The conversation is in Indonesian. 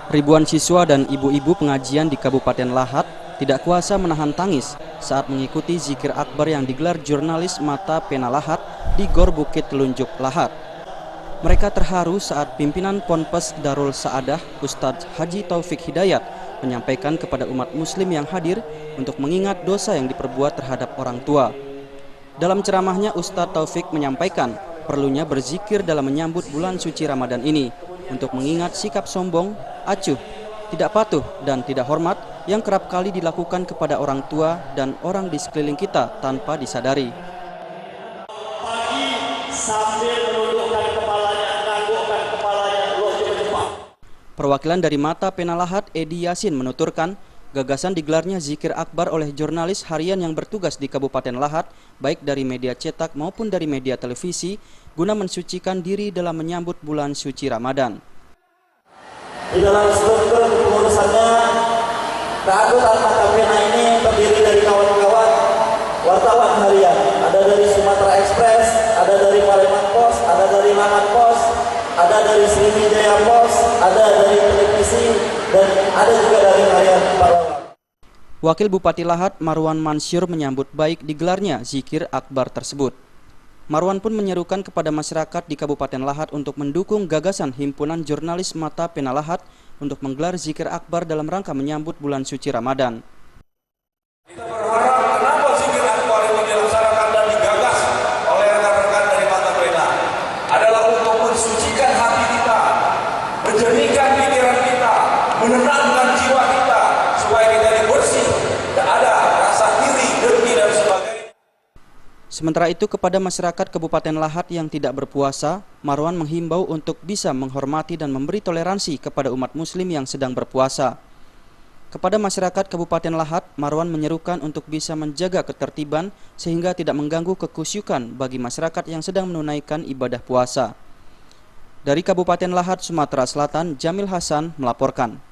Ribuan siswa dan ibu-ibu pengajian di Kabupaten Lahat tidak kuasa menahan tangis saat mengikuti zikir akbar yang digelar jurnalis Mata Pena Lahat di Gor Bukit Telunjuk Lahat. Mereka terharu saat pimpinan Ponpes Darul Saadah Ustadz Haji Taufik Hidayat menyampaikan kepada umat muslim yang hadir untuk mengingat dosa yang diperbuat terhadap orang tua. Dalam ceramahnya, Ustadz Taufik menyampaikan perlunya berzikir dalam menyambut bulan suci Ramadan ini untuk mengingat sikap sombong, acuh, tidak patuh, dan tidak hormat yang kerap kali dilakukan kepada orang tua dan orang di sekeliling kita tanpa disadari. Perwakilan dari Mata Pena Lahat, Edi Yasin, menuturkan gagasan digelarnya zikir akbar oleh jurnalis harian yang bertugas di Kabupaten Lahat, baik dari media cetak maupun dari media televisi, guna mensucikan diri dalam menyambut bulan suci Ramadan. Di dalam struktur kepengurusannya, keanggotaan Mata Pena ini terdiri dari kawan-kawan wartawan harian. Ada dari Sumatera Express, ada dari Palembang Post, ada dari Lahat Post, ada dari Sriwijaya Post, ada dari televisi, dan ada juga dari harian Pahlawan. Wakil Bupati Lahat, Marwan Mansyur, menyambut baik digelarnya zikir akbar tersebut. Marwan pun menyerukan kepada masyarakat di Kabupaten Lahat untuk mendukung gagasan Himpunan Jurnalis Mata Pena Lahat untuk menggelar zikir akbar dalam rangka menyambut bulan suci Ramadan. Kita berharap kenapa zikir akbar ini dilaksanakan dan digagas oleh rekan-rekan dari Mata Pena adalah untuk mensucikan hati kita, menjernihkan pikiran kita, menenangkan jiwa kita supaya kita bersih, tidak ada rasa iri, dengki dan sebagainya. Sementara itu, kepada masyarakat Kabupaten Lahat yang tidak berpuasa, Marwan menghimbau untuk bisa menghormati dan memberi toleransi kepada umat muslim yang sedang berpuasa. Kepada masyarakat Kabupaten Lahat, Marwan menyerukan untuk bisa menjaga ketertiban sehingga tidak mengganggu kekhusyukan bagi masyarakat yang sedang menunaikan ibadah puasa. Dari Kabupaten Lahat, Sumatera Selatan, Jamil Hasan melaporkan.